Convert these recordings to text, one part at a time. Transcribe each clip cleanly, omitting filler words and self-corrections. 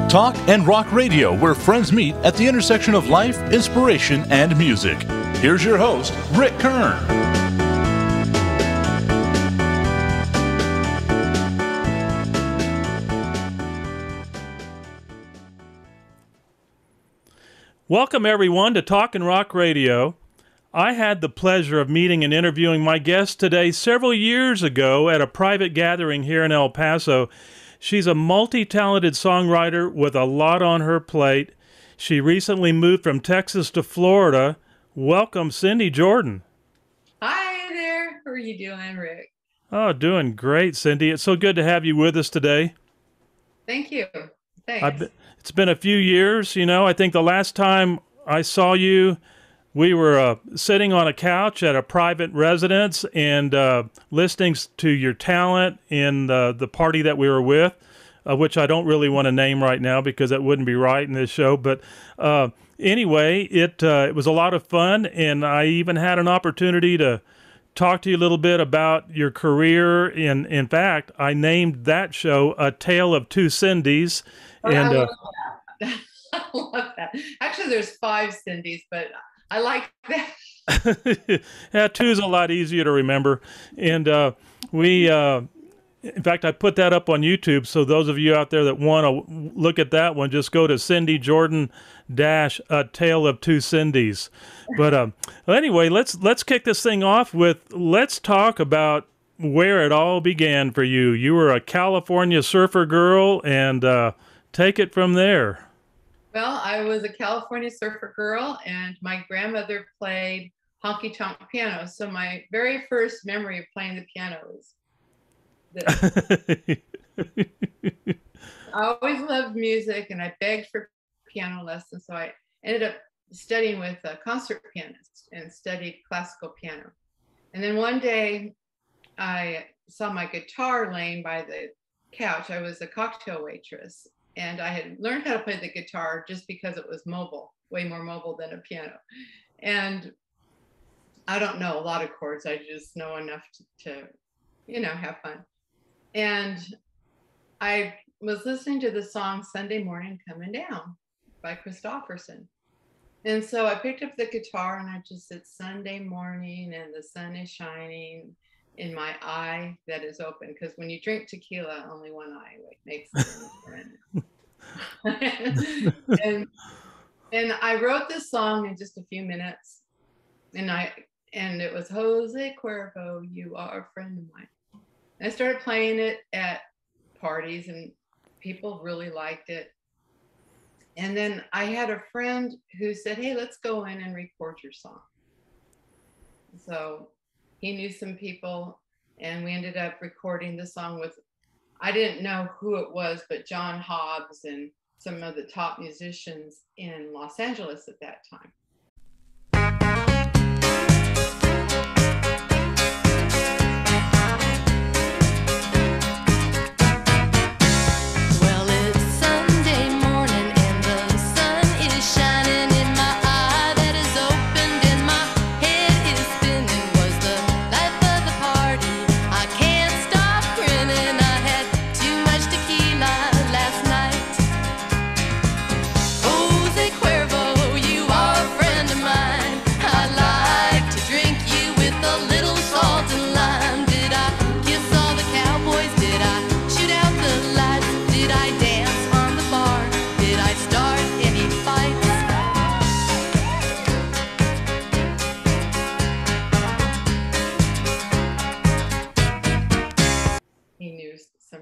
Talk and rock radio, where friends meet at the intersection of life, inspiration, and music. Here's your host, Rick Kern. Welcome, everyone, to Talk and Rock Radio. I had the pleasure of meeting and interviewing my guest today several years ago at a private gathering here in El Paso. She's a multi-talented songwriter with a lot on her plate. She recently moved from Texas to Florida. Welcome, Cindy Jordan. Hi there. How are you doing, Rick? Oh, doing great, Cindy. It's so good to have you with us today. Thank you. Thanks. It's been a few years, you know. I think the last time I saw you, we were sitting on a couch at a private residence and listening to your talent in the party that we were with, which I don't really want to name right now because that wouldn't be right in this show. But anyway, it was a lot of fun, and I even had an opportunity to talk to you a little bit about your career. In fact, I named that show A Tale of Two Cindys. And I love that. I love that. Actually, there's 5 Cindys, but I like that. Yeah, 2 is a lot easier to remember. And in fact, I put that up on YouTube. So those of you out there that want to look at that one, just go to Cindy Jordan dash A Tale of Two Cindys. But anyway, let's kick this thing off with, let's talk about where it all began for you. You were a California surfer girl, and take it from there. Well, I was a California surfer girl, and my grandmother played honky-tonk piano. So my very first memory of playing the piano was this. I always loved music, and I begged for piano lessons. So I ended up studying with a concert pianist and studied classical piano. And then one day I saw my guitar laying by the couch. I was a cocktail waitress, and I had learned how to play the guitar just because it was mobile, way more mobile than a piano. And I don't know a lot of chords. I just know enough to have fun. And I was listening to the song Sunday Morning Coming Down by Christopherson. And so I picked up the guitar and I just said, Sunday morning and the sun is shining in my eye that is open. Because when you drink tequila, only one eye makes sense. and I wrote this song in just a few minutes. And it was Jose Cuervo, You Are a Friend of Mine. And I started playing it at parties and people really liked it. And then I had a friend who said, hey, let's go in and record your song. So he knew some people, and we ended up recording the song with, I didn't know who it was, but John Hobbs and some of the top musicians in Los Angeles at that time.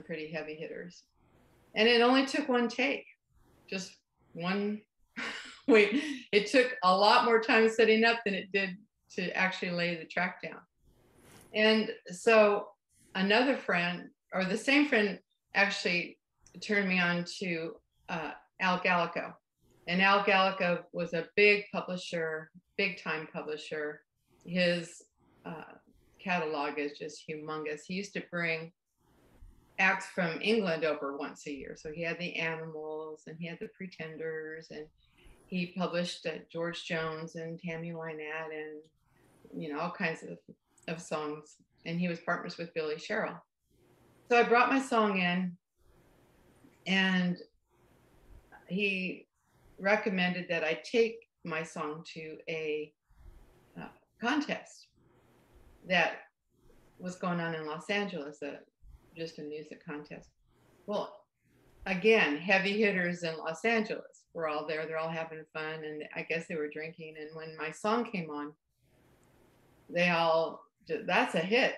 Pretty heavy hitters. And it only took one take, just one. Wait, it took a lot more time setting up than it did to actually lay the track down. And so another friend, or the same friend, actually turned me on to Al Gallico. And Al Gallico was a big publisher, big time publisher. His catalog is just humongous. He used to bring acts from England over once a year. So he had the Animals and he had the Pretenders, and he published George Jones and Tammy Wynette and all kinds of songs. And he was partners with Billy Sherrill. So I brought my song in, and he recommended that I take my song to a contest that was going on in Los Angeles, just a music contest. Well, again, heavy hitters in Los Angeles were all there. They're all having fun, and I guess they were drinking. And when my song came on, they all, that's a hit,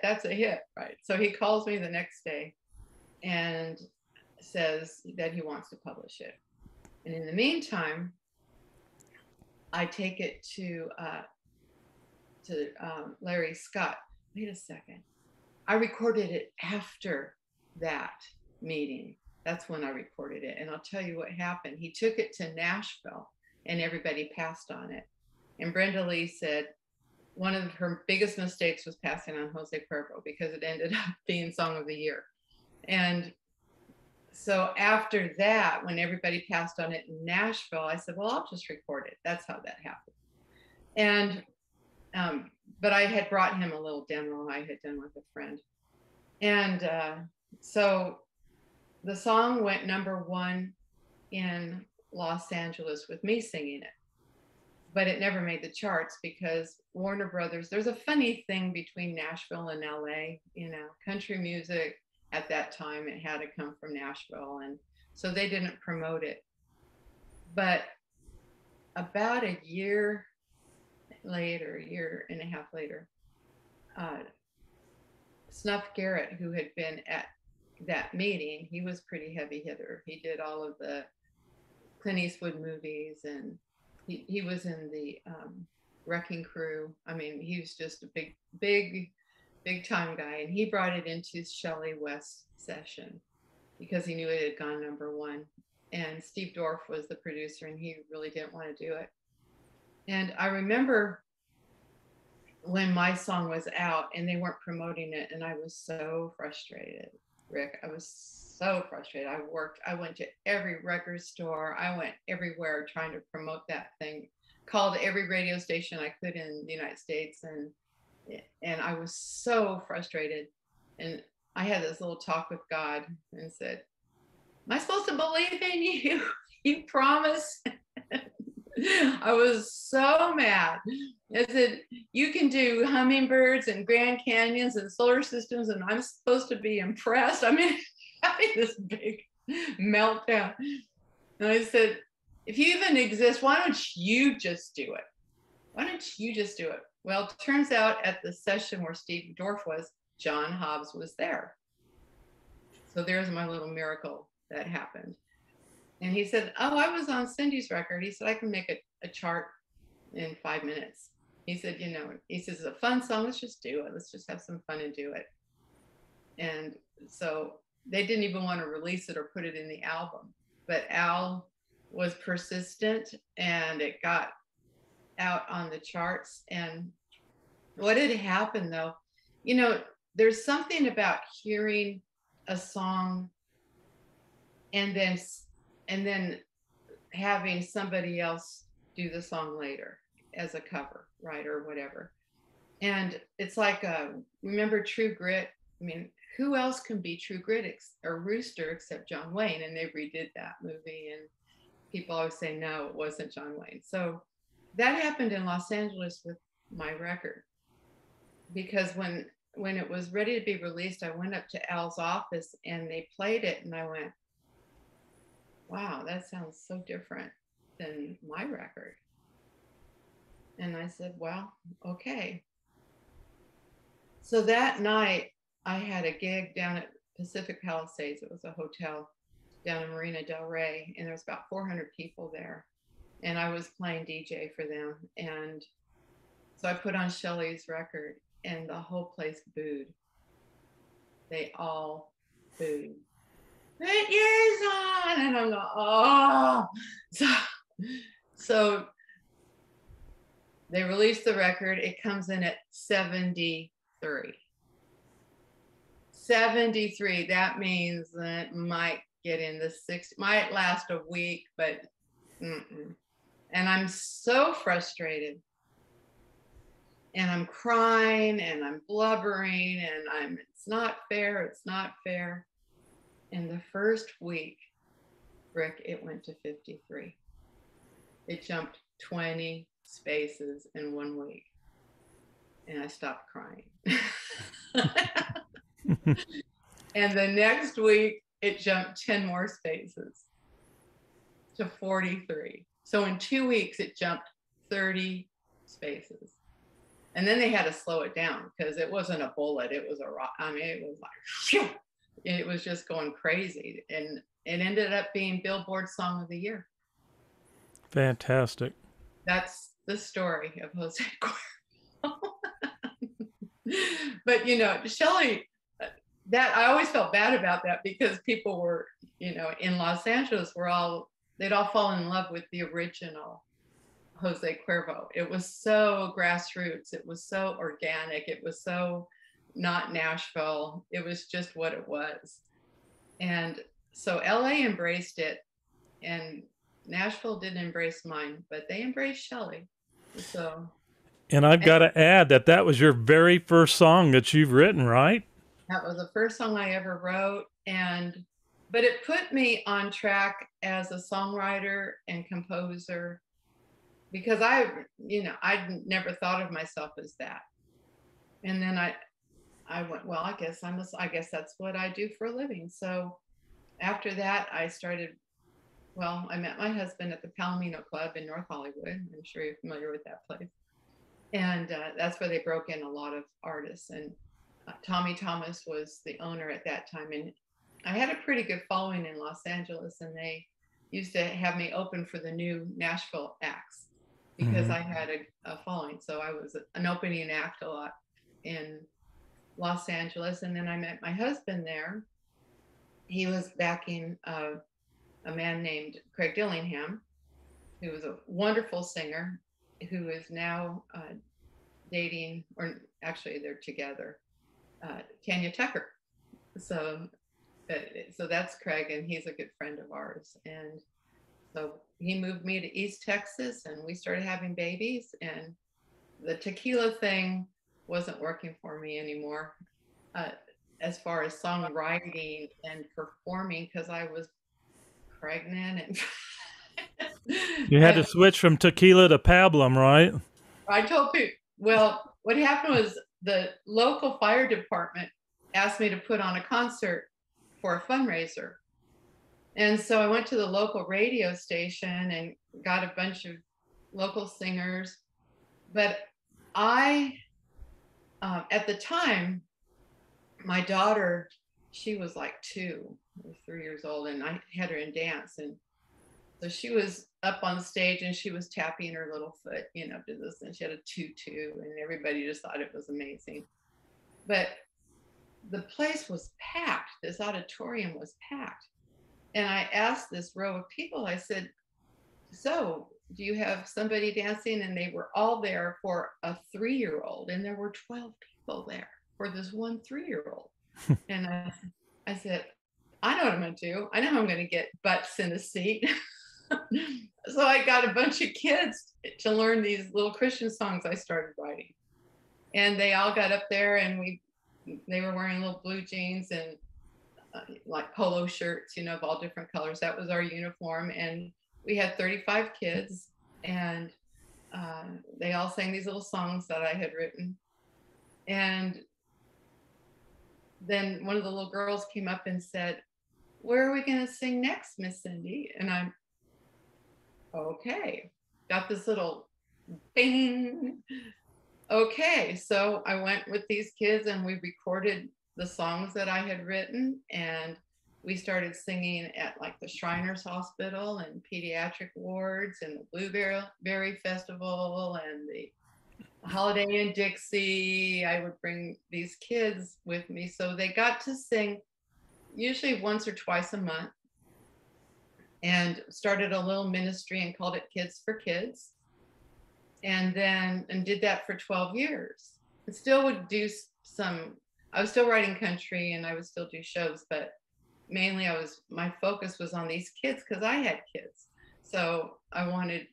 right? So he calls me the next day and says that he wants to publish it. And in the meantime, I take it to Larry Scott. Wait a second. I recorded it after that meeting. That's when I recorded it. And I'll tell you what happened. He took it to Nashville and everybody passed on it. And Brenda Lee said one of her biggest mistakes was passing on Jose Cuervo because it ended up being Song of the Year. And so after that, when everybody passed on it in Nashville, I said, well, I'll just record it. That's how that happened. And but I had brought him a little demo I had done with a friend. And so the song went #1 in Los Angeles with me singing it. But it never made the charts because Warner Brothers, there's a funny thing between Nashville and LA, you know, country music at that time, it had to come from Nashville. And so they didn't promote it. But about a year later, a year and a half later, Snuff Garrett, who had been at that meeting, he was pretty heavy hitter. He did all of the Clint Eastwood movies, and he was in the Wrecking Crew. I mean, he was just a big time guy. And he brought it into Shelley West's session because he knew it had gone #1. And Steve Dorff was the producer, and he really didn't want to do it. And I remember when my song was out and they weren't promoting it, and I was so frustrated, Rick. I was so frustrated. I went to every record store. I went everywhere trying to promote that thing. Called every radio station I could in the United States, and I was so frustrated. And I had this little talk with God and said, am I supposed to believe in you? You promise? I was so mad. I said, you can do hummingbirds and Grand Canyons and solar systems, and I'm supposed to be impressed. I mean, having this big meltdown. And I said, if you even exist, why don't you just do it? Why don't you just do it? Well, it turns out at the session where Steve Dorff was, John Hobbs was there. So there's my little miracle that happened. And he said, oh, I was on Cindy's record. He said, I can make a chart in 5 minutes. He said, you know, he says, it's a fun song. Let's just do it. Let's just have some fun and do it. And so they didn't even want to release it or put it in the album. But Al was persistent, and it got out on the charts. And what had happened, though, you know, there's something about hearing a song and then having somebody else do the song later as a cover, right, or whatever. And it's like, remember True Grit? I mean, who else can be True Grit or Rooster except John Wayne? And they redid that movie, and people always say, no, it wasn't John Wayne. So that happened in Los Angeles with my record, because when it was ready to be released, I went up to Al's office and they played it, and I went, wow, that sounds so different than my record. And I said, well, okay. So that night I had a gig down at Pacific Palisades. It was a hotel down in Marina Del Rey, and there was about 400 people there. And I was playing DJ for them. And so I put on Shelley's record, and the whole place booed. They all booed. Put yours on. And I'm going, oh. So they released the record. It comes in at 73. 73. That means that might get in the 60s, might last a week, but and I'm so frustrated. And I'm crying and I'm blubbering and it's not fair. It's not fair. In the first week, Rick, it went to 53. It jumped 20 spaces in 1 week. And I stopped crying. And the next week, it jumped 10 more spaces to 43. So in 2 weeks, it jumped 30 spaces. And then they had to slow it down because it wasn't a bullet. It was a rock. I mean, it was like, phew, it was just going crazy. And it ended up being Billboard Song of the Year. Fantastic. That's the story of Jose Cuervo. But, you know, Shelley, that I always felt bad about that because people were, you know, in Los Angeles, they'd all fallen in love with the original Jose Cuervo. It was so grassroots. It was so organic. It was so not Nashville. It was just what it was. And so LA embraced it, and Nashville didn't embrace mine, but they embraced Shelley. So. And I've got to add that was your very first song that you've written, right? That was the first song I ever wrote. But it put me on track as a songwriter and composer, because I'd never thought of myself as that. And then I went, well, I guess that's what I do for a living. So after that, I met my husband at the Palomino Club in North Hollywood. I'm sure you're familiar with that place. And that's where they broke in a lot of artists. And Tommy Thomas was the owner at that time. And I had a pretty good following in Los Angeles, and they used to have me open for the new Nashville acts because I had a following. So I was an opening act a lot in Los Angeles. And then I met my husband there. He was backing a man named Craig Dillingham, who was a wonderful singer, who is now dating, or actually they're together, Tanya Tucker. So that's Craig, and he's a good friend of ours. And so he moved me to East Texas, and we started having babies, and the tequila thing wasn't working for me anymore as far as songwriting and performing, because I was pregnant and you had to switch from tequila to pablum, right? I told people, well, what happened was the local fire department asked me to put on a concert for a fundraiser. And so I went to the local radio station and got a bunch of local singers. But at the time, my daughter, she was like 2 or 3 years old, and I had her in dance. And so she was up on stage and she was tapping her little foot, to this, and she had a tutu, and everybody just thought it was amazing. But the place was packed. This auditorium was packed. And I asked this row of people, I said, so do you have somebody dancing? And they were all there for a 3-year-old, and there were 12 people there for this one 3-year-old. And I said, I know what I'm going to do. I know how I'm going to get butts in a seat. So I got a bunch of kids to learn these little Christian songs I started writing. And they all got up there, and they were wearing little blue jeans and like polo shirts, of all different colors. That was our uniform. And we had 35 kids, and they all sang these little songs that I had written. And then one of the little girls came up and said, where are we going to sing next, Miss Cindy? And I'm, okay, got this little bing. Okay, so I went with these kids, and we recorded the songs that I had written, and we started singing at like the Shriners Hospital and pediatric wards and the Blueberry Festival and the Holiday in Dixie. I would bring these kids with me, so they got to sing usually once or twice a month, and started a little ministry and called it Kids for Kids. And did that for 12 years. And still would do I was still writing country, and I would still do shows, but mainly my focus was on these kids because I had kids. So I wanted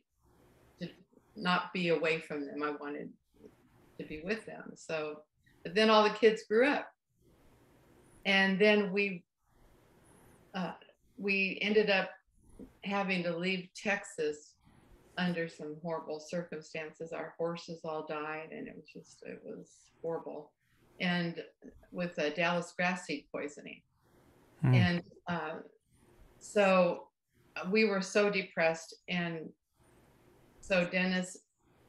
to not be away from them. I wanted to be with them. So, but then all the kids grew up, and then we ended up having to leave Texas under some horrible circumstances. Our horses all died, and it was horrible. And with Dallas grass seed poisoning. And so we were so depressed. And so Dennis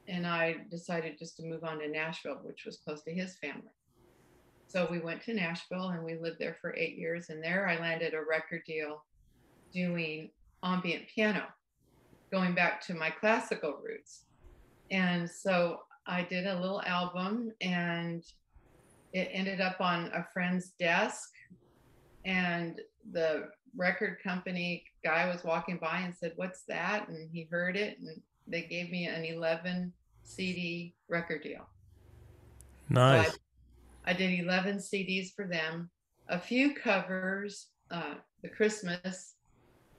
and I decided just to move on to Nashville, which was close to his family. So we went to Nashville and we lived there for 8 years. And there I landed a record deal doing ambient piano, going back to my classical roots. And so I did a little album, and it ended up on a friend's desk. And the record company guy was walking by and said, "What's that?" And he heard it, and they gave me an 11 CD record deal. Nice. So I did 11 CDs for them, a few covers. The Christmas,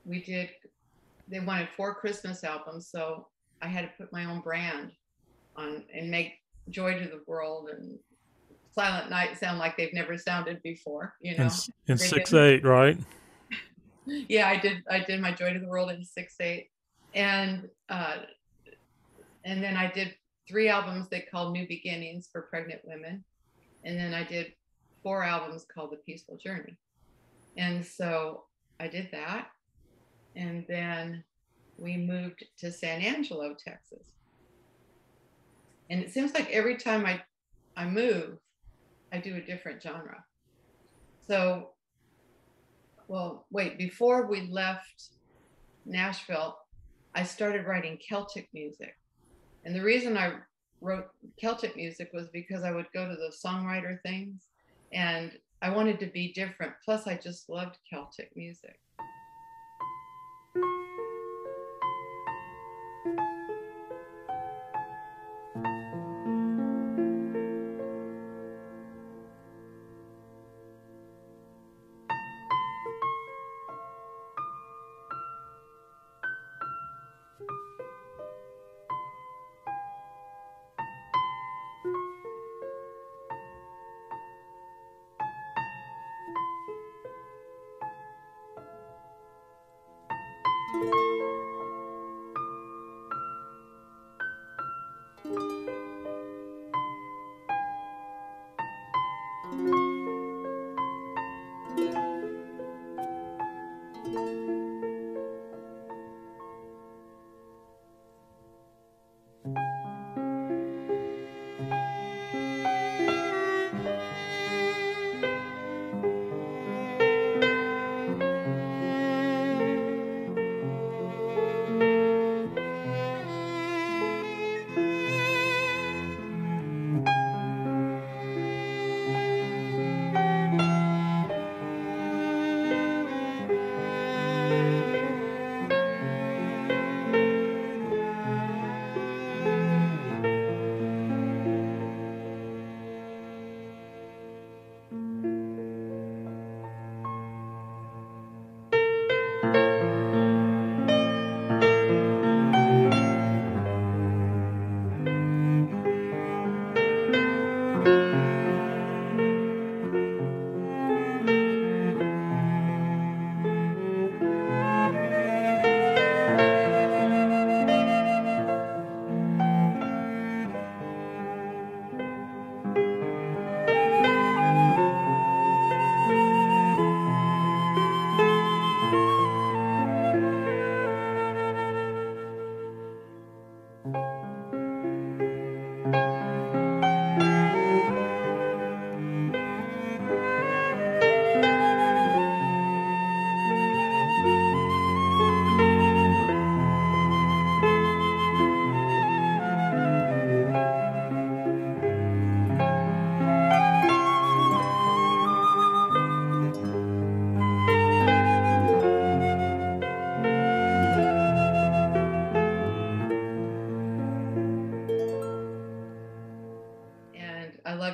they wanted 4 Christmas albums, so I had to put my own brand on and make Joy to the World and Silent Night sound like they've never sounded before, you know. In 6/8, right? Yeah, I did my Joy to the World in 6/8, and then I did 3 albums they called New Beginnings for pregnant women, and then I did 4 albums called The Peaceful Journey. And so I did that, and then we moved to San Angelo, Texas. And it seems like every time I move, I do a different genre. So, well, wait, before we left Nashville, I started writing Celtic music. And the reason I wrote Celtic music was because I would go to the Songwriter things, and I wanted to be different. Plus, I just loved Celtic music.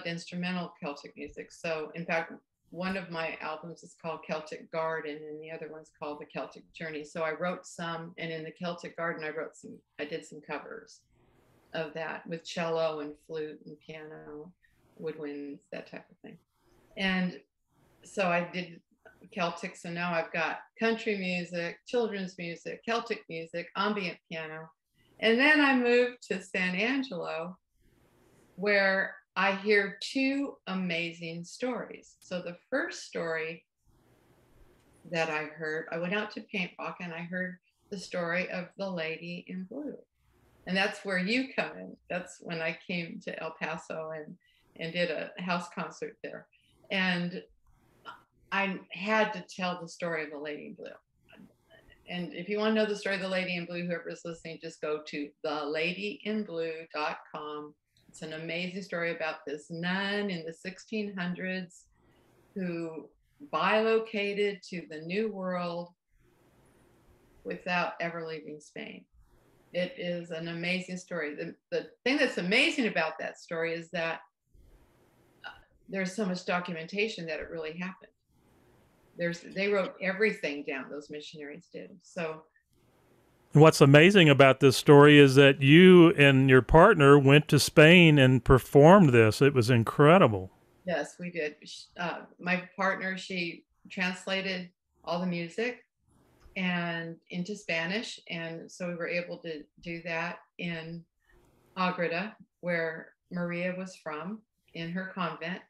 Instrumental Celtic music. So in fact, one of my albums is called Celtic Garden, and the other one's called The Celtic Journey. So I wrote some, and in the Celtic Garden, I did some covers of that with cello and flute and piano, woodwinds, that type of thing. And so I did Celtic. So now I've got country music, children's music, Celtic music, ambient piano. And then I moved to San Angelo, where I hear two amazing stories. So the first story that I heard, I went out to Paint Rock and I heard the story of the Lady in Blue. And that's where you come in. That's when I came to El Paso and did a house concert there. And I had to tell the story of the Lady in Blue. And if you want to know the story of the Lady in Blue, whoever's listening, just go to theladyinblue.com. It's an amazing story about this nun in the 1600s who bilocated to the New World without ever leaving Spain. It is an amazing story. The thing that's amazing about that story is that there's so much documentation that it really happened. They wrote everything down, those missionaries did. So what's amazing about this story is that you and your partner went to Spain and performed this. It was incredible. Yes, we did. My partner, she translated all the music and into Spanish. And so we were able to do that in Agreda, where Maria was from, in her convent.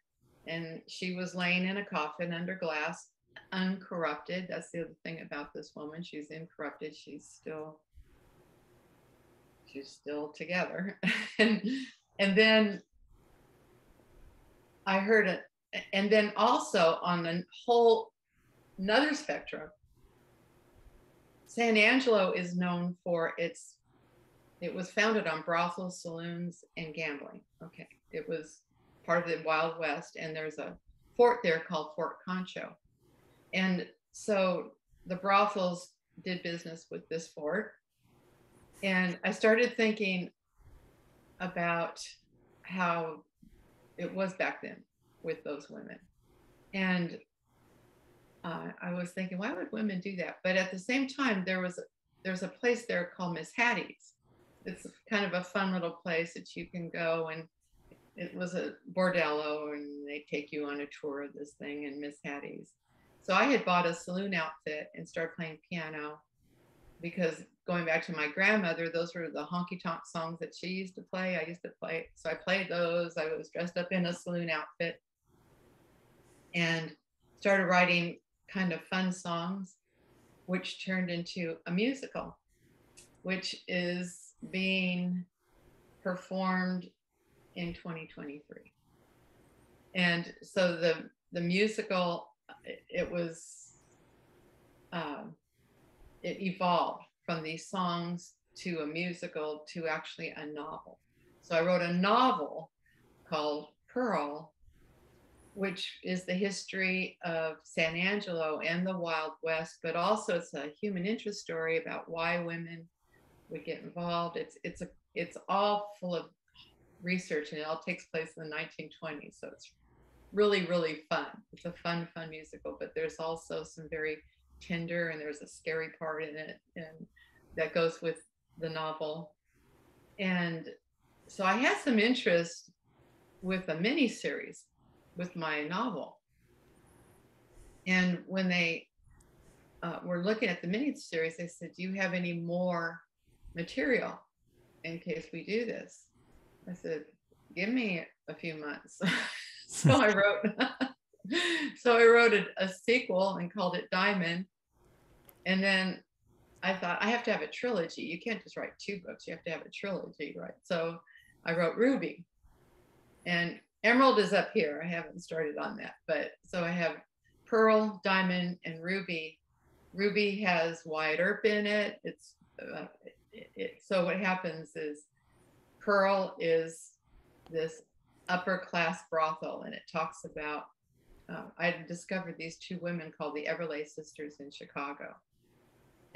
And she was laying in a coffin under glass, uncorrupted. That's the other thing about this woman. She's incorrupted. She's still together. and then I heard it. And then also on a whole another spectrum, San Angelo is known for it was founded on brothels, saloons, and gambling. Okay. It was part of the Wild West, and there's a fort there called Fort Concho. And so the brothels did business with this fort. And I started thinking about how it was back then with those women. And I was thinking, why would women do that? But at the same time, there's a place there called Miss Hattie's. It's kind of a fun little place that you can go, and it was a bordello, and they take you on a tour of this thing in Miss Hattie's. So I had bought a saloon outfit and started playing piano, because going back to my grandmother, those were the honky-tonk songs that she used to play. I used to play. So I played those. I was dressed up in a saloon outfit and started writing kind of fun songs, which turned into a musical, which is being performed in 2023. And so the musical, it evolved from these songs to a musical to actually a novel. So I wrote a novel called Pearl, which is the history of San Angelo and the Wild West, but also it's a human interest story about why women would get involved. It's all full of research, and it all takes place in the 1920s. So it's really, really fun. It's a fun musical, but there's also some very tender, and there's a scary part in it, and that goes with the novel. And so I had some interest with a mini series with my novel. And when they were looking at the mini series, they said, do you have any more material in case we do this? I said, give me a few months. So I wrote a sequel and called it Diamond. And then I thought, I have to have a trilogy. You can't just write 2 books. You have to have a trilogy, right? So I wrote Ruby. And Emerald is up here. I haven't started on that. But so I have Pearl, Diamond, and Ruby. Ruby has Wyatt Earp in it. So what happens is Pearl is this upper class brothel, and it talks about, I discovered these 2 women called the Everlay Sisters in Chicago.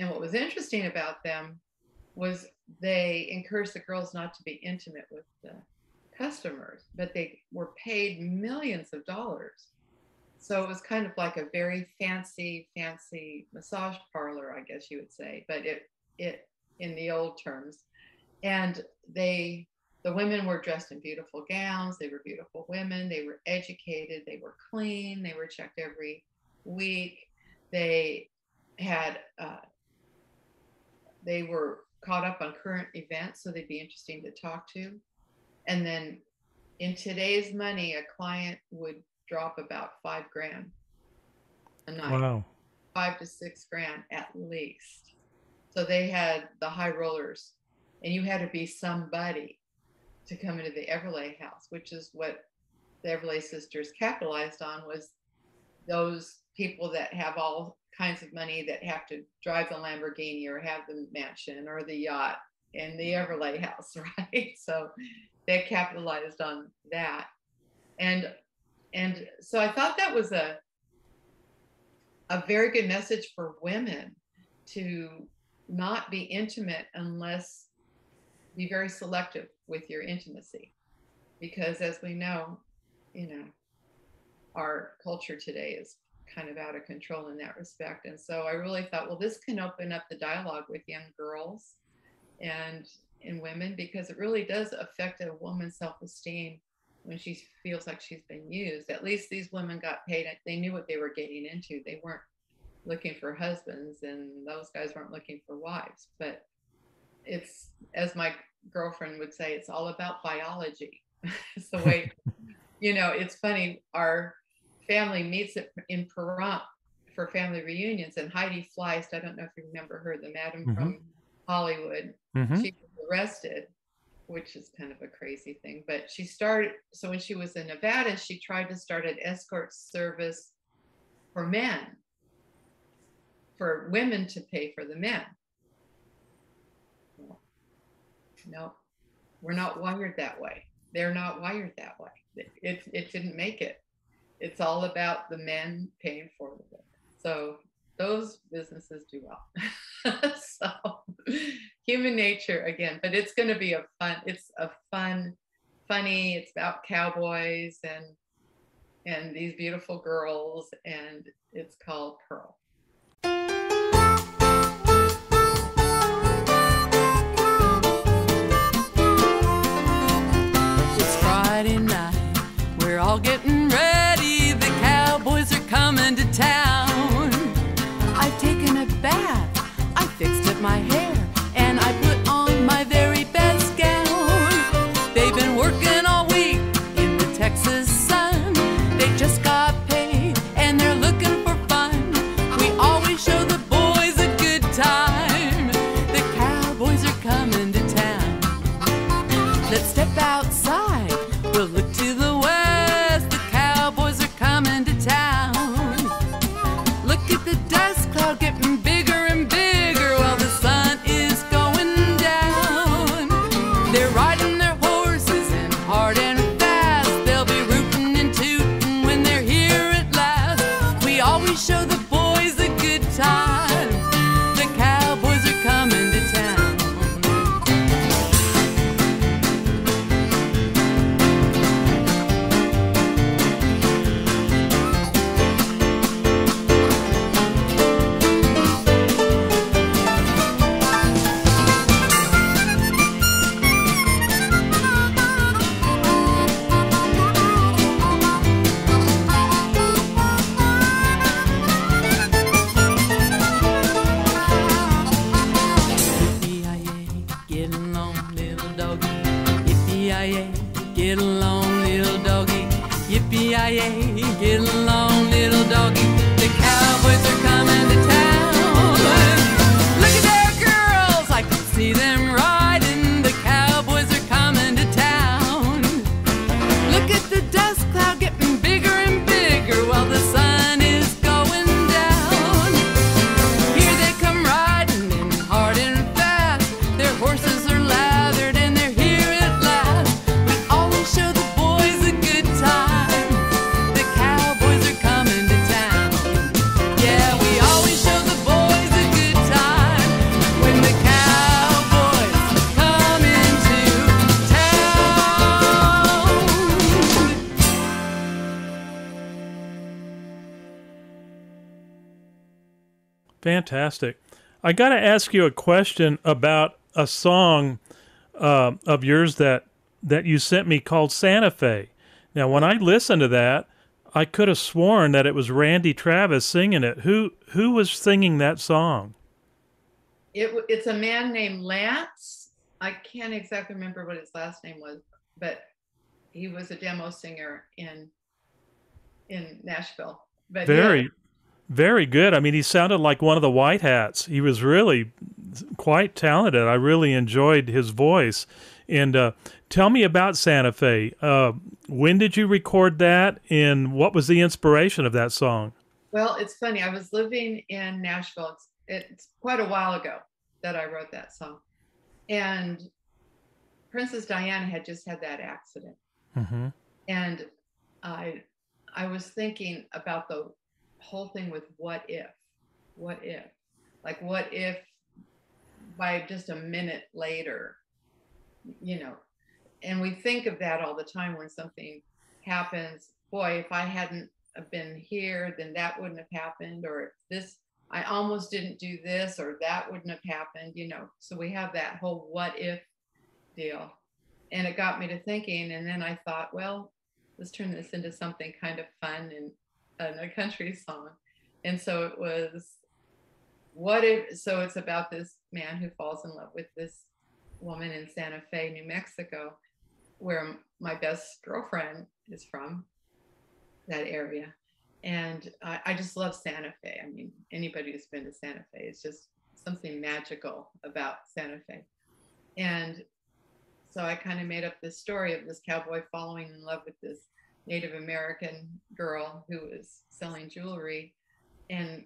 And what was interesting about them was they encouraged the girls not to be intimate with the customers, but they were paid millions of dollars. So it was kind of like a very fancy massage parlor, I guess you would say, but it in the old terms. And the women were dressed in beautiful gowns. They were beautiful women. They were educated. They were clean. They were checked every week. they had they were caught up on current events, so they'd be interesting to talk to. And then in today's money, a client would drop about $5,000 a night. Wow. 5 to 6 grand at least. So they had the high rollers, and you had to be somebody to come into the Everlay house, which is what the Everlay sisters capitalized on, was those people that have all kinds of money that have to drive the Lamborghini or have the mansion or the yacht in the Everlay house, right? So they capitalized on that. And so I thought that was a very good message for women, to not be intimate unless, be very selective with your intimacy, because as we know, our culture today is kind of out of control in that respect. And so I really thought, well, this can open up the dialogue with young girls and women, because it really does affect a woman's self-esteem when she feels like she's been used. At least these women got paid. They knew what they were getting into. They weren't looking for husbands, and those guys weren't looking for wives. But it's, as my girlfriend would say, it's all about biology. It's the way, it's funny. Our family meets in Pahrump for family reunions, and Heidi Fleist, I don't know if you remember her, the madam from Hollywood, she was arrested, which is kind of a crazy thing. But she started, so when she was in Nevada, she tried to start an escort service for men, for women to pay for the men. No, we're not wired that way. They're not wired that way. It didn't make it. It's all about the men paying for the women. So those businesses do well. So human nature again, but it's going to be funny. It's about cowboys and these beautiful girls, and it's called Pearl. It's Friday night. We're all getting ready. The Cowboys are coming to town. I've taken a bath. I fixed up my hair, and I put on my very best gown. They've been working all week in the Texas sun. They just got paid, and they're looking for fun. We always show the boys a good time. The Cowboys are coming to town. Let's step outside. We'll look to the west. The Cowboys are coming to town. Look at the dust cloud getting bigger and bigger while the sun is going down. They're riding their horses and hard and fast. They'll be rootin' and tootin' when they're here at last. We always show the boys a good time. The Cowboys are coming to town. Yippee-yi-yay, get along, little doggy. Yippee-yi-yay, get along, little doggy. Yippee-yi-yay, get along, little doggy. The Cowboys are coming to town. Look at their girls, I can see them riding. The Cowboys are coming to town. Look at the dust cloud getting bigger and bigger while the sun is going down. Here they come riding in hard and fast. Their horses are lathered and they're here at last. We always show the boys a good time. The Cowboys are coming to town. Yeah, we always show the boys a good time when the Cowboys come into town. Fantastic. I got to ask you a question about a song of yours that you sent me called Santa Fe. Now, when I listened to that, I could have sworn that it was Randy Travis singing it. Who was singing that song? It's a man named Lance. I can't exactly remember what his last name was, but he was a demo singer in Nashville. But very good. I mean, he sounded like one of the White Hats. He was really quite talented. I really enjoyed his voice. And tell me about Santa Fe. When did you record that, and what was the inspiration of that song? Well, it's funny. I was living in Nashville. It's quite a while ago that I wrote that song. And Princess Diana had just had that accident. Mm-hmm. And I was thinking about the whole thing with what if, like what if by just a minute later, and we think of that all the time when something happens. Boy, if I hadn't have been here, then that wouldn't have happened, or if I almost didn't do this, or that wouldn't have happened, so we have that whole what if deal. And it got me to thinking, and then I thought, well, let's turn this into something kind of fun and a country song. And so it was so it's about this man who falls in love with this woman in Santa Fe, New Mexico, where my best girlfriend is from, that area. And I just love Santa Fe. I mean, anybody who's been to Santa Fe, it's just something magical about Santa Fe. And so I kind of made up this story of this cowboy falling in love with this Native American girl who was selling jewelry, and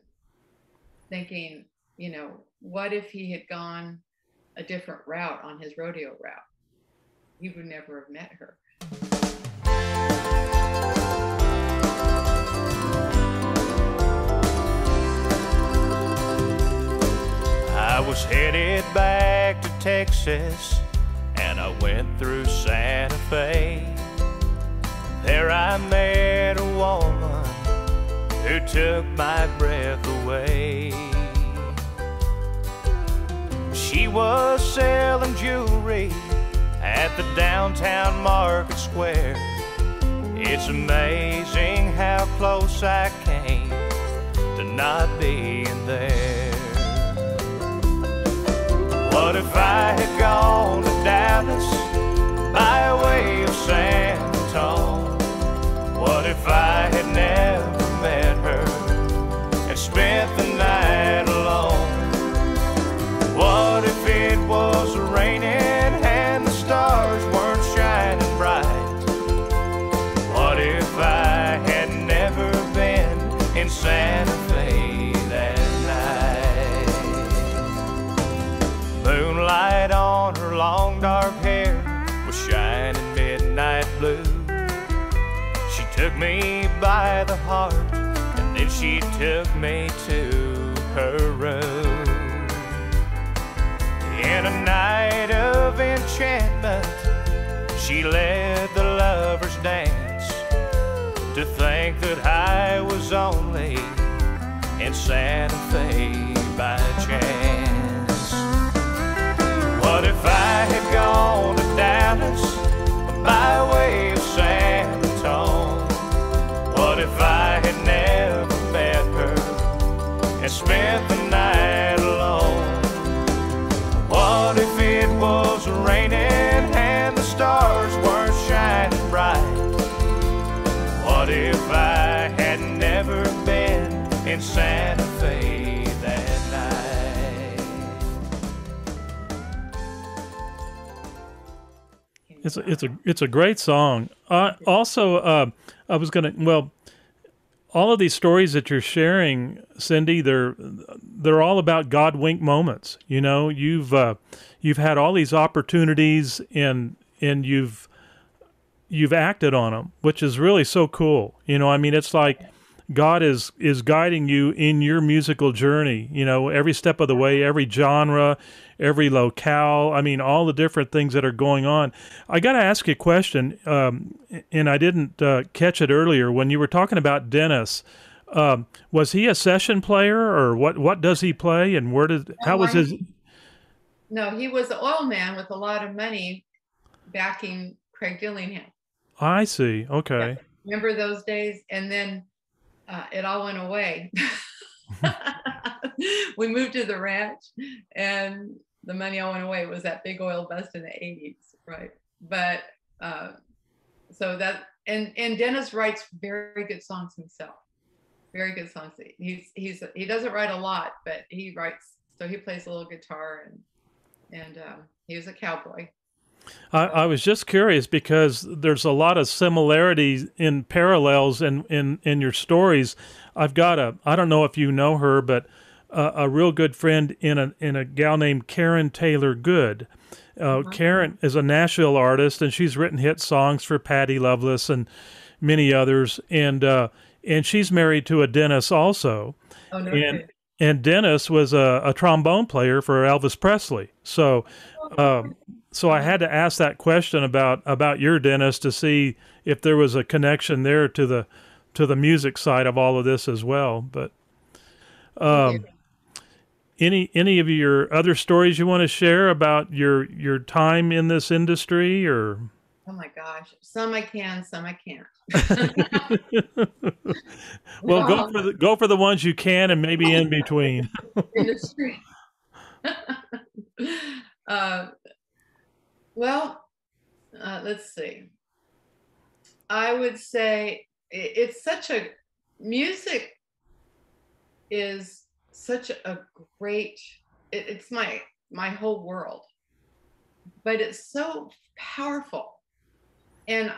thinking, what if he had gone a different route on his rodeo route? He would never have met her. I was headed back to Texas, and I went through Santa Fe. There I met a woman who took my breath away. She was selling jewelry at the downtown market square. It's amazing how close I came to not being there. What if I had gone to Dallas by way of San Antonio? What if I had never met her and spent the night alone? What if it was raining and the stars weren't shining bright? What if I had never been in Santa Fe that night? Moonlight on her long dark hair was shining midnight blue. She took me by the heart, and then she took me to her room. In a night of enchantment, she led the lovers' dance. To think that I was only in Santa Fe by chance. What if I had gone to Dallas by way of San Antonio? What if I had never met her and spent the night alone? What if it was raining and the stars weren't shining bright? What if I had never been in Santa Fe that night? It's a great song. Also, I was gonna all of these stories that you're sharing, Cindy, they're all about God wink moments. You've had all these opportunities and you've acted on them, which is really so cool. I mean, it's like God is guiding you in your musical journey, every step of the way, every genre, every locale. I mean, all the different things that are going on. I got to ask you a question, and I didn't catch it earlier when you were talking about Dennis. Was he a session player, or what does he play, and how was his? No, he was an oil man with a lot of money backing Craig Dillingham. I see. Okay. Remember those days? And then it all went away. We moved to the ranch, and the money all went away. It was that big oil bust in the 80s, right? But so that, and Dennis writes very good songs himself. Very good songs. He doesn't write a lot, but he writes. So he plays a little guitar, and he was a cowboy. I was just curious because there's a lot of similarities in parallels in your stories. I've got I don't know if you know her, but a real good friend in a gal named Karen Taylor Good. Karen is a Nashville artist, and she's written hit songs for Patti Loveless and many others. And she's married to a Dennis also. Oh, no. And Dennis was a trombone player for Elvis Presley. So I had to ask that question about your Dennis to see if there was a connection there to the music side of all of this as well. But any of your other stories you want to share about your time in this industry, or? Oh my gosh, some I can, some I can't. Well, go for the ones you can, and maybe in between. Industry. Well, let's see. I would say music is such a great, it's my whole world, but it's so powerful. And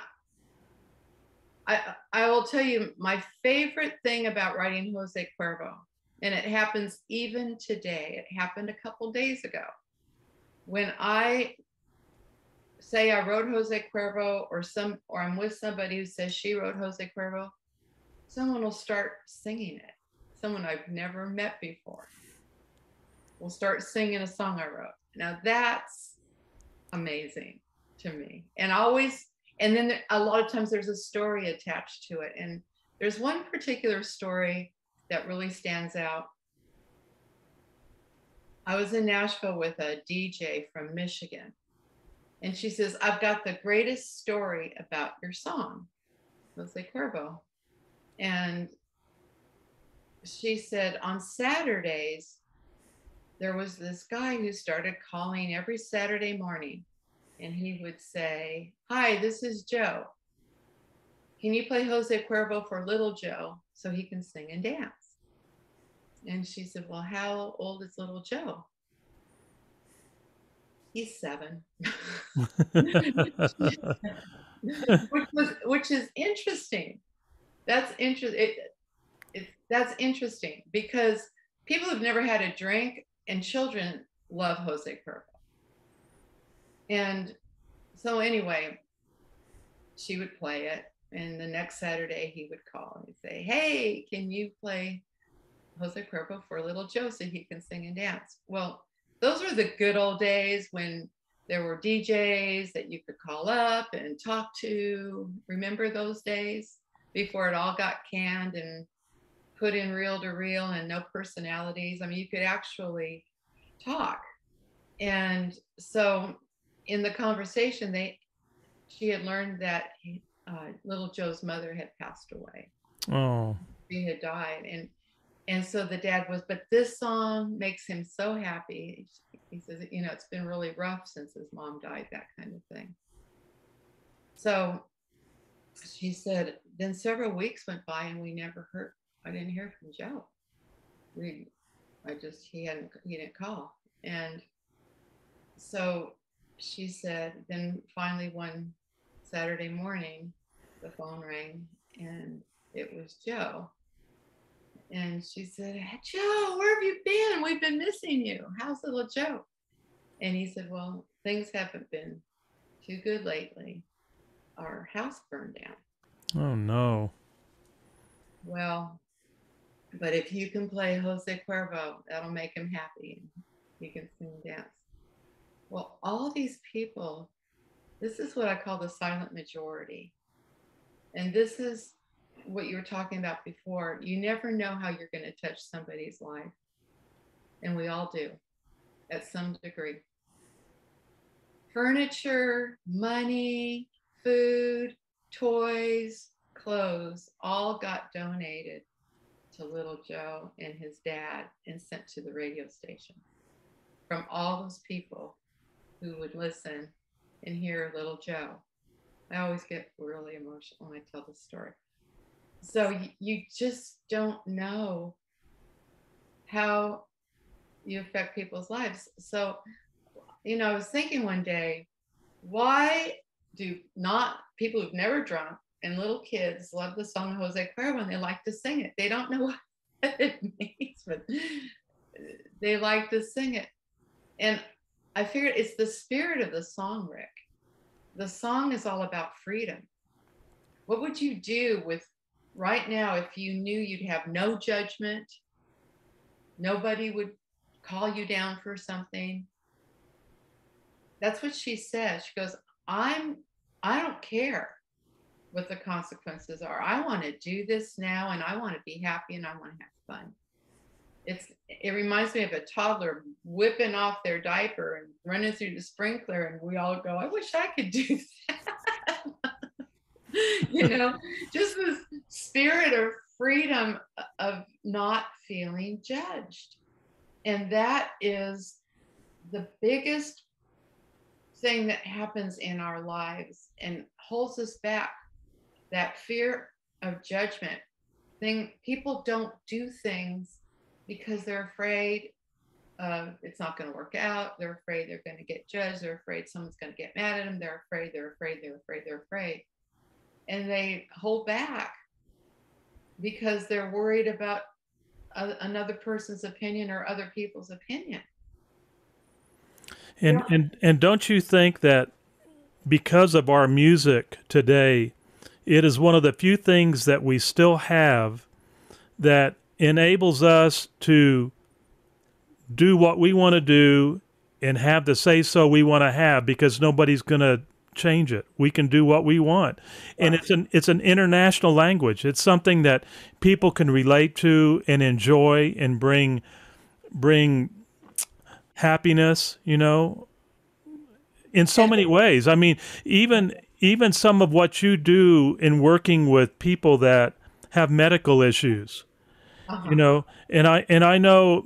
I will tell you my favorite thing about writing Jose Cuervo, and it happens even today. It happened a couple days ago. When I say I wrote Jose Cuervo, or I'm with somebody who says she wrote Jose Cuervo, someone will start singing it. Someone I've never met before will start singing a song I wrote. Now that's amazing to me. And then a lot of times there's a story attached to it. And there's one particular story that really stands out. I was in Nashville with a DJ from Michigan, and she says, I've got the greatest story about your song, Jose Cuervo. And she said, on Saturdays, there was this guy who started calling every Saturday morning, and he would say, hi, this is Joe. Can you play Jose Cuervo for little Joe so he can sing and dance? And she said, well, how old is little Joe? He's 7. which is interesting. That's interesting. That's interesting because people have never had a drink, and children love Jose Cuervo. And so anyway, she would play it, and the next Saturday he would call and say, hey, can you play Jose Cuervo for little Joe so he can sing and dance? Well, those were the good old days when there were DJs that you could call up and talk to. Remember those days before it all got canned and put in reel to reel and no personalities? I mean, you could actually talk. And so in the conversation, she had learned that little Joe's mother had passed away. Oh. She had died. And so the dad was, but this song makes him so happy. He says, it's been really rough since his mom died, that kind of thing. So she said, then several weeks went by and I didn't hear from Joe. He didn't call. And so she said, then finally one Saturday morning, the phone rang and it was Joe. And she said, hey, Joe, where have you been? We've been missing you. How's little Joe? And he said, well, things haven't been too good lately. Our house burned down. Oh, no. Well, but if you can play Jose Cuervo, that'll make him happy. And he can sing and dance. Well, all these people, this is what I call the silent majority. And this is what you were talking about before. You never know how you're going to touch somebody's life. And we all do at some degree. Furniture, money, food, toys, clothes all got donated to little Joe and his dad and sent to the radio station from all those people who would listen and hear little Joe. I always get really emotional when I tell this story. So you just don't know how you affect people's lives. So, I was thinking one day, why do not people who've never drunk and little kids love the song Jose Cuervo and they like to sing it? They don't know what it means, but they like to sing it. And I figured it's the spirit of the song, Rick. The song is all about freedom. What would you do with right now if you knew you'd have no judgment? Nobody would call you down for something. That's what she says. She goes, I don't care what the consequences are. I want to do this now, and I want to be happy, and I want to have fun. It reminds me of a toddler whipping off their diaper and running through the sprinkler, and we all go, I wish I could do that. Just this spirit of freedom of not feeling judged. And that is the biggest thing that happens in our lives and holds us back. That fear of judgment thing. People don't do things because they're afraid it's not going to work out. They're afraid they're going to get judged. They're afraid someone's going to get mad at them. They're afraid. And they hold back because they're worried about another person's opinion or other people's opinion. And don't you think that because of our music today, it is one of the few things that we still have that enables us to do what we want to do and have the say-so we want to have, because nobody's going to change it. We can do what we want. And it's an international language. It's something that people can relate to and enjoy and bring happiness, in so many ways. I mean, even some of what you do in working with people that have medical issues, and I know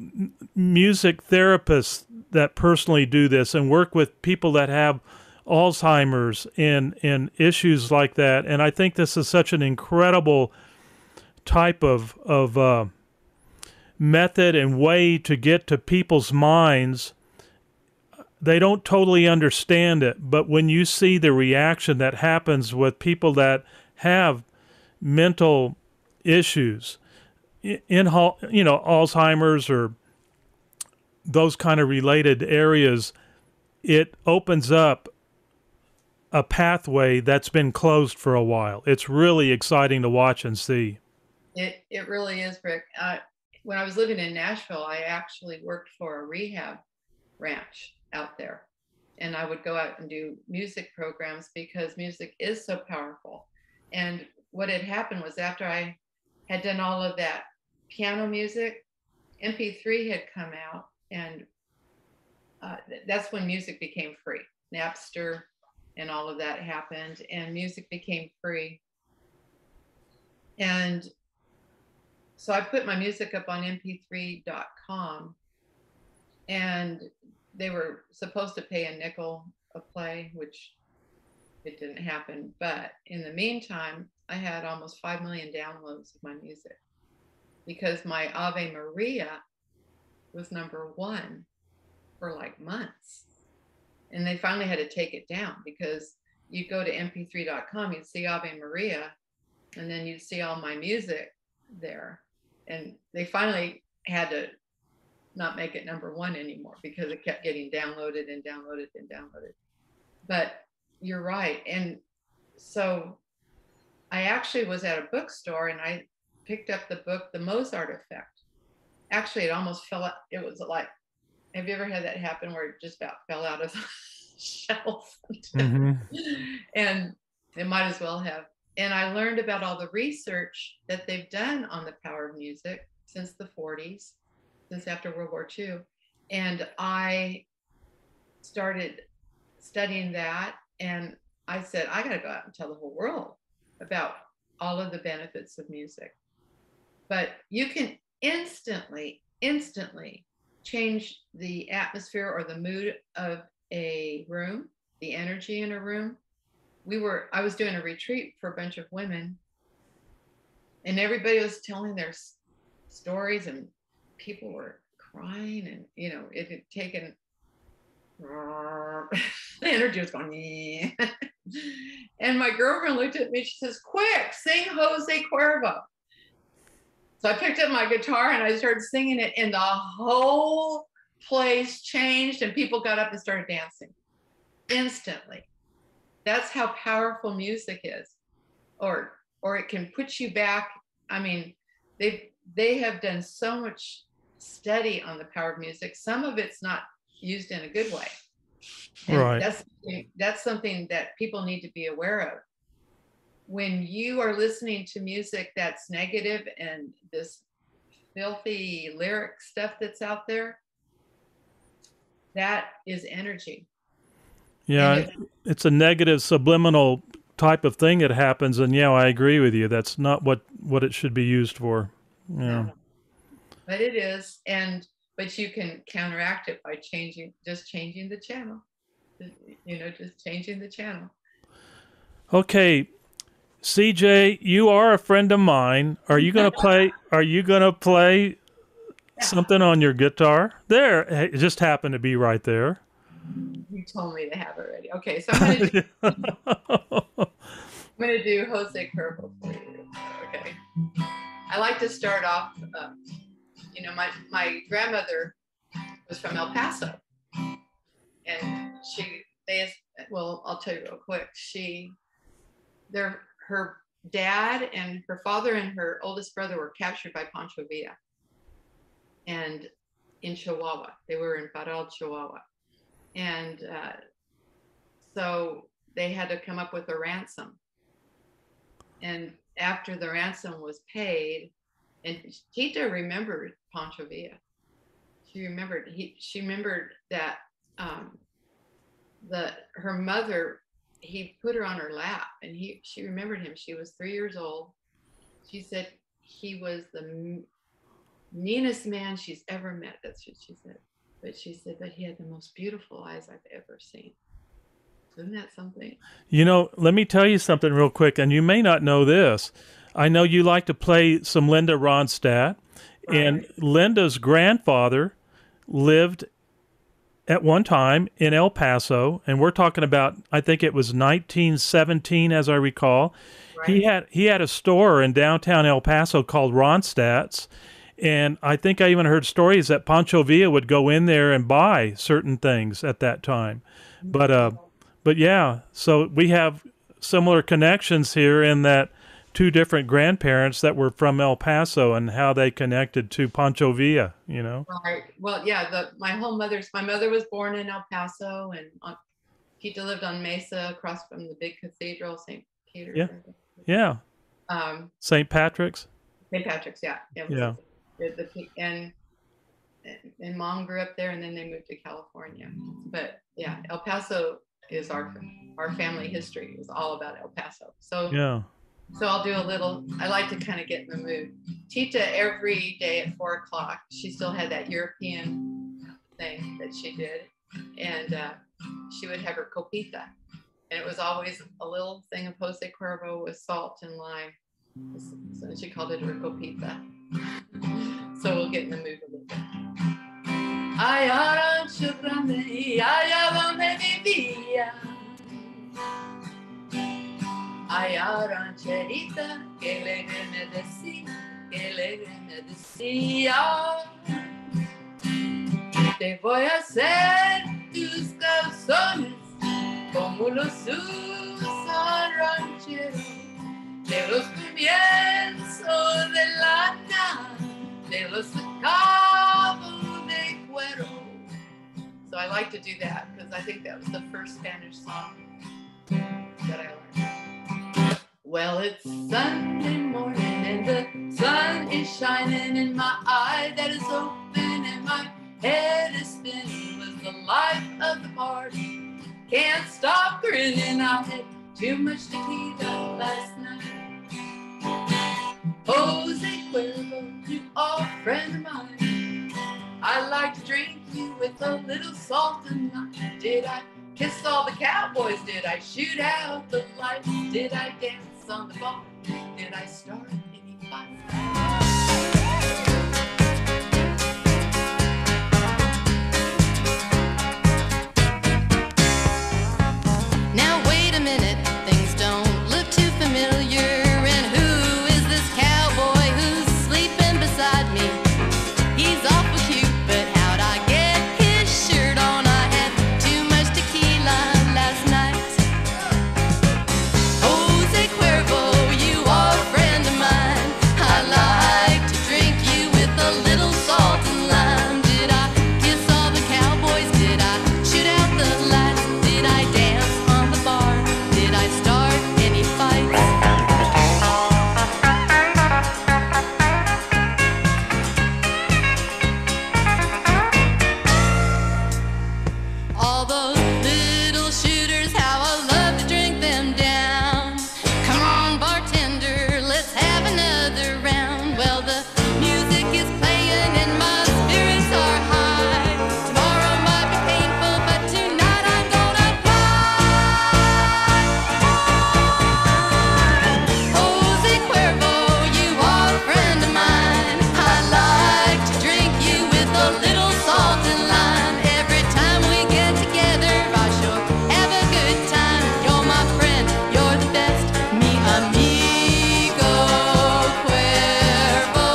music therapists that personally do this and work with people that have Alzheimer's and issues like that. And I think this is such an incredible type of method and way to get to people's minds. They don't totally understand it, but when you see the reaction that happens with people that have mental issues, Alzheimer's or those kind of related areas, it opens up a pathway that's been closed for a while. It's really exciting to watch and see. It really is, Rick. When I was living in Nashville, I actually worked for a rehab ranch out there, and I would go out and do music programs because music is so powerful. And what had happened was, after I had done all of that piano music, MP3 had come out, and that's when music became free. Napster and all of that happened, and music became free. And so I put my music up on mp3.com, and they were supposed to pay a nickel a play, which it didn't happen. But in the meantime, I had almost 5 million downloads of my music because my Ave Maria was #1 for like months. And they finally had to take it down because you go to mp3.com, you'd see Ave Maria, and then you'd see all my music there. And they finally had to not make it #1 anymore because it kept getting downloaded and downloaded and downloaded. But you're right. And so I actually was at a bookstore and I picked up the book, The Mozart Effect. Actually, it almost fell out. It was like, have you ever had that happen where it just about fell out of the shelf? Mm-hmm. And it might as well have. And I learned about all the research that they've done on the power of music since the 40s, since after World War II. And I started studying that. And I said, I got to go out and tell the whole world about all of the benefits of music. But you can instantly change the atmosphere or the mood of a room, the energy in a room. I was doing a retreat for a bunch of women, and everybody was telling their stories, and people were crying, and it had taken the energy was going and my girlfriend looked at me, she says, quick, sing Jose Cuervo. So I picked up my guitar and I started singing it, and the whole place changed and people got up and started dancing instantly. That's how powerful music is. Or it can put you back. I mean, they have done so much study on the power of music. Some of it's not used in a good way. And right. That's something that people need to be aware of. When you are listening to music that's negative and this filthy lyric stuff that's out there, that is energy. Yeah, it's a negative subliminal type of thing that happens, and yeah, I agree with you. That's not what it should be used for. Yeah. No. But it is, but you can counteract it by changing the channel. Just changing the channel. Okay, CJ, you are a friend of mine. Are you gonna play something on your guitar? There, it just happened to be right there. You told me to have it ready. Okay, so I'm gonna do Jose Cuervo for you. Okay. I like to start off. My grandmother was from El Paso, and I'll tell you real quick. Her dad and her father and her oldest brother were captured by Pancho Villa, and in Chihuahua, they were in Parral, Chihuahua, and so they had to come up with a ransom. And after the ransom was paid, and Tita remembered Pancho Villa. She remembered that her mother, he put her on her lap, and she remembered him. She was 3 years old. She said he was the meanest man she's ever met. That's what she said. But she said that he had the most beautiful eyes I've ever seen. Isn't that something? Let me tell you something real quick, and you may not know this. I know you like to play some Linda Ronstadt, right. And Linda's grandfather lived at one time in El Paso, and we're talking about, I think it was 1917, as I recall. Right. He had a store in downtown El Paso called Ronstadt's, and I think I even heard stories that Pancho Villa would go in there and buy certain things at that time. But yeah, so we have similar connections here in that two different grandparents that were from El Paso and how they connected to Pancho Villa, Right. Well, yeah, my mother was born in El Paso, and Tita lived on Mesa across from the big cathedral, St. Peter's. Yeah. Yeah. St. Patrick's. St. Patrick's, yeah. Yeah. And Mom grew up there, and then they moved to California. But yeah, El Paso is our family history. It was all about El Paso. So yeah. So I'll do I like to kind of get in the mood. Tita, every day at 4:00, she still had that European thing that she did. And she would have her copita. And it was always a little thing of Jose Cuervo with salt and lime. So she called it her copita. So we'll get in the mood a little bit. Allá rancho grande y allá donde vivía. Allá rancherita, que alegre me decía, te voy a hacer tus calzones como los usa ranchero, de los comienzos de lana, de los cabos de cuero. So I like to do that because I think that was the first Spanish song that I learned. Well, it's Sunday morning and the sun is shining in my eye that is open and my head is spinning. Was the life of the party. Can't stop grinning. I had too much tequila last night. Jose Cuervo, you are a friend of mine. I like to drink you with a little salt and lime. Did I kiss all the cowboys? Did I shoot out the lights? Did I dance on the bar? Did I start any fights? Now wait a minute, things don't look too familiar. And who is this cowboy who's sleeping beside me? He's awful cute, but how'd I get his shirt on? I had too much tequila last night. Jose Cuervo, you are a friend of mine. I like to drink you with a little salt and lime. Did I kiss all the cowboys? Did I shoot out the lights? Did I dance on the bar? Did I start any fights? All those little shooters, how I love to drink them down. Come on, bartender, let's have another round. Well, the music is playing and my spirits are high. Tomorrow might be painful, but tonight I'm gonna fly. Jose Cuervo, you are a friend of mine. I like to drink you with a little salt and lime. Every time we get together, I sure have a good time. You're my friend, you're the best, mi amigo Cuervo.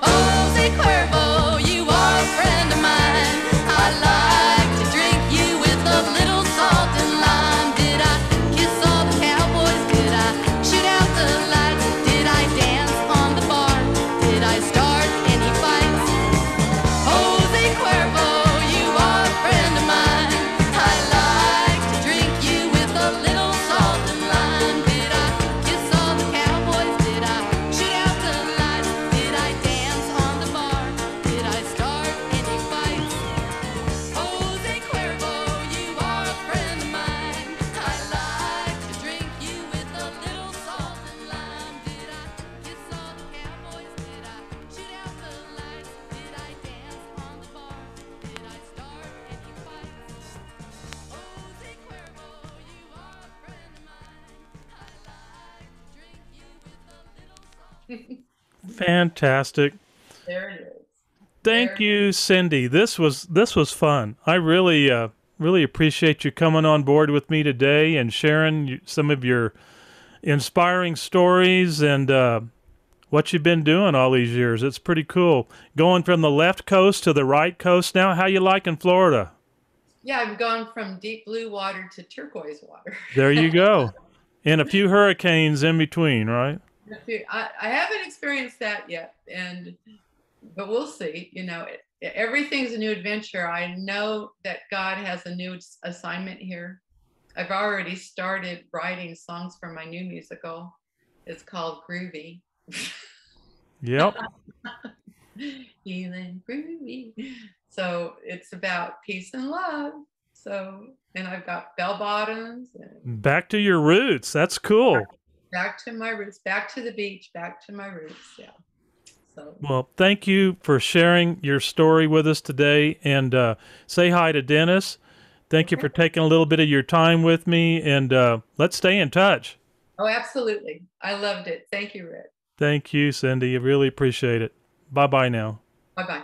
Jose Cuervo, you are a friend of mine. I like to drink you with a little salt and lime. Did I kiss all the cowboys? Did I shoot out the lights? Did I dance on the bar? Did I start any fights? Jose Cuervo, you are a friend of mine. I like to drink you with a little salt and lime. Did I kiss all the cowboys? Did I shoot out the lights? Did I dance on the bar? Did I start any fights? Jose Cuervo, you are a friend of mine. I like to drink you with a little salt and lime. Did I kiss all the cowboys? Did I shoot out the lights? Did I dance on the bar? Did I start any fights? Jose Cuervo, you are a friend of mine. I like to drink you with a little salt. Fantastic. There it is. Thank There. you, Cindy. This was fun. I really appreciate you coming on board with me today and sharing some of your inspiring stories and what you've been doing all these years. It's pretty cool. Going from the left coast to the right coast now. How you liking Florida? Yeah, I've gone from deep blue water to turquoise water. There you go. And a few hurricanes in between, right? I haven't experienced that yet, but we'll see. You know, everything's a new adventure. I know that God has a new assignment here. I've already started writing songs for my new musical. It's called Groovy. Yep. Healing Groovy. So it's about peace and love. So, and I've got bell bottoms and Back to your roots. That's cool. back to my roots, back to the beach, back to my roots. Yeah. So Well, thank you for sharing your story with us today, and say hi to Dennis. Thank you for taking a little bit of your time with me, and let's stay in touch. oh, absolutely. I loved it. Thank you, Rick. Thank you, Cindy. I really appreciate it. Bye-bye now. Bye-bye.